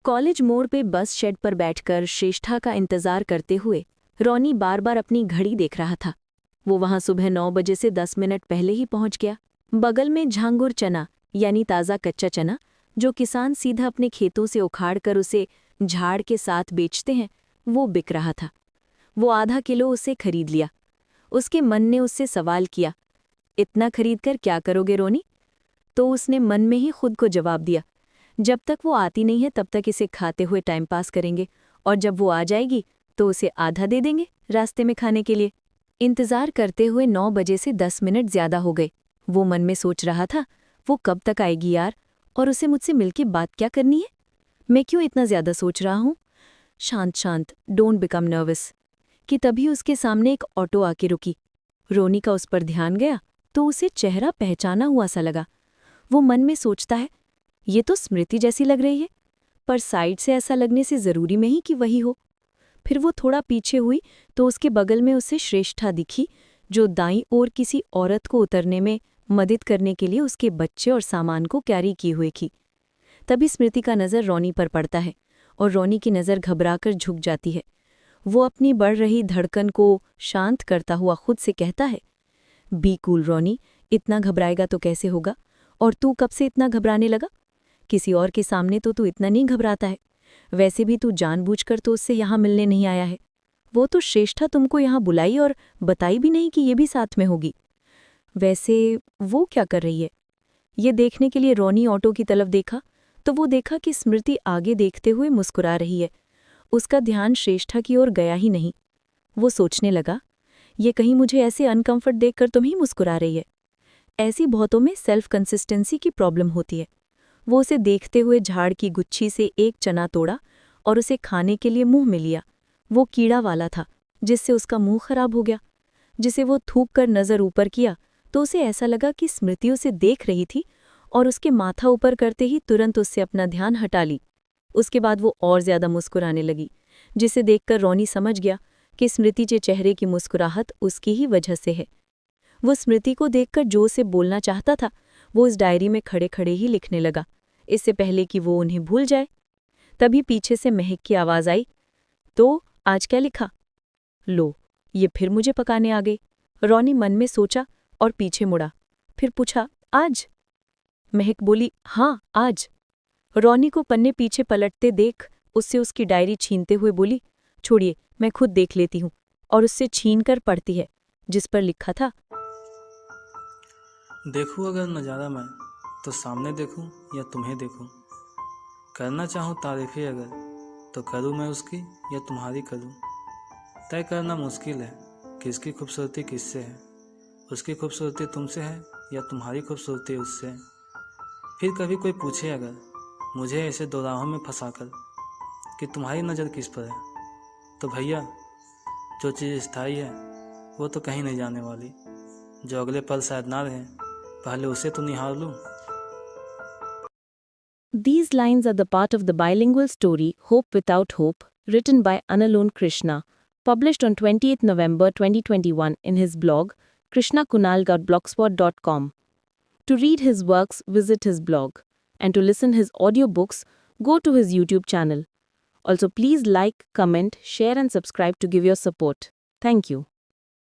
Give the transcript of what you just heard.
College मोड़ पे बस शेड पर बैठकर श्रेष्ठा का इंतजार करते हुए रोनी बार बार अपनी घड़ी देख रहा था। वो वहां सुबह 9 बजे से 10 मिनट पहले ही पहुंच गया। बगल में झांगुर चना यानी ताज़ा कच्चा चना जो किसान सीधा अपने खेतों से उखाड़ कर उसे झाड़ के साथ बेचते हैं, वो बिक रहा था। वो आधा किलो उसे खरीद लिया। उसके मन ने उससे सवाल किया, इतना खरीद कर क्या करोगे रोनी? तो उसने मन में ही खुद को जवाब दिया, जब तक वो आती नहीं है तब तक इसे खाते हुए टाइम पास करेंगे, और जब वो आ जाएगी तो उसे आधा दे देंगे रास्ते में खाने के लिए। इंतज़ार करते हुए 9 बजे से 10 मिनट ज़्यादा हो गए। वो मन में सोच रहा था, वो कब तक आएगी यार, और उसे मुझसे मिलके बात क्या करनी है? मैं क्यों इतना ज़्यादा सोच रहा हूँ? शांत शांत, डोंट बिकम नर्वस। कि तभी उसके सामने एक ऑटो आके रुकी। रोनी का उस पर ध्यान गया तो उसे चेहरा पहचाना हुआ सा लगा। वो मन में सोचता है, ये तो स्मृति जैसी लग रही है, पर साइड से ऐसा लगने से ज़रूरी नहीं कि वही हो। फिर वो थोड़ा पीछे हुई तो उसके बगल में उसे श्रेष्ठा दिखी, जो दाईं ओर किसी औरत को उतरने में मदद करने के लिए उसके बच्चे और सामान को कैरी किए हुए थी। तभी स्मृति का नज़र रोनी पर पड़ता है और रोनी की नज़र घबराकर झुक जाती है। वो अपनी बढ़ रही धड़कन को शांत करता हुआ खुद से कहता है, बी कूल रोनी, इतना घबराएगा तो कैसे होगा? और तू कब से इतना घबराने लगा? किसी और के सामने तो तू इतना नहीं घबराता है। वैसे भी तू जानबूझकर तो उससे यहाँ मिलने नहीं आया है। वो तो श्रेष्ठा तुमको यहाँ बुलाई और बताई भी नहीं कि ये भी साथ में होगी। वैसे वो क्या कर रही है? ये देखने के लिए रोनी ऑटो की तरफ देखा तो वो देखा कि स्मृति आगे देखते हुए मुस्कुरा रही है। उसका ध्यान श्रेष्ठा की ओर गया ही नहीं। वो सोचने लगा, ये कहीं मुझे ऐसे अनकंफर्ट देखकर तुम ही मुस्कुरा रही है। ऐसी बहुतों में सेल्फ कंसिस्टेंसी की प्रॉब्लम होती है। वो उसे देखते हुए झाड़ की गुच्छी से एक चना तोड़ा और उसे खाने के लिए मुंह में लिया। वो कीड़ा वाला था, जिससे उसका मुंह खराब हो गया। जिसे वो थूक कर नज़र ऊपर किया तो उसे ऐसा लगा कि स्मृति उसे देख रही थी और उसके माथा ऊपर करते ही तुरंत उससे अपना ध्यान हटा ली। उसके बाद वो और ज़्यादा मुस्कुराने लगी, जिसे देखकर रोनी समझ गया कि स्मृति के चेहरे की मुस्कुराहट उसकी ही वजह से है। वो स्मृति को देखकर जो उसे बोलना चाहता था वो उस डायरी में खड़े खड़े ही लिखने लगा, इससे पहले कि वो उन्हें भूल जाए। तभी पीछे से महक की आवाज़ आई, तो आज क्या लिखा? लो, ये फिर मुझे पकाने आ गई। रोनी मन में सोचा और पीछे मुड़ा। फिर पूछा, आज? महक बोली, हाँ आज। रोनी को पन्ने पीछे पलटते देख उससे उसकी डायरी छीनते हुए बोली, छोड़िए, मैं खुद देख लेती हूँ। और उससे छीनकर पढ़ती है, जिस पर लिखा था, देखूं अगर नज़ारा मैं तो सामने देखूं या तुम्हें देखूं। करना चाहूँ तारीफ़ें अगर तो करूँ मैं उसकी या तुम्हारी करूँ। तय करना मुश्किल है किसकी खूबसूरती किससे है। उसकी खूबसूरती तुमसे है या तुम्हारी खूबसूरती उससे है। फिर कभी कोई पूछे अगर मुझे ऐसे दोराहों में फंसाकर कि तुम्हारी नज़र किस पर है, तो भैया जो चीज़ स्थायी है वो तो कहीं नहीं जाने वाली। जो अगले पल शायद ना रहे, पहले उसे तो निहार लूं। These lines are the part of the bilingual story Hope Without Hope, written by Analone Krishna, published on 20th November 2021 in his blog krishnakunal.blogspot.com. To read his works, visit his blog, and to listen his audiobooks, go to his YouTube channel. Also, please like, comment, share and subscribe to give your support. Thank you.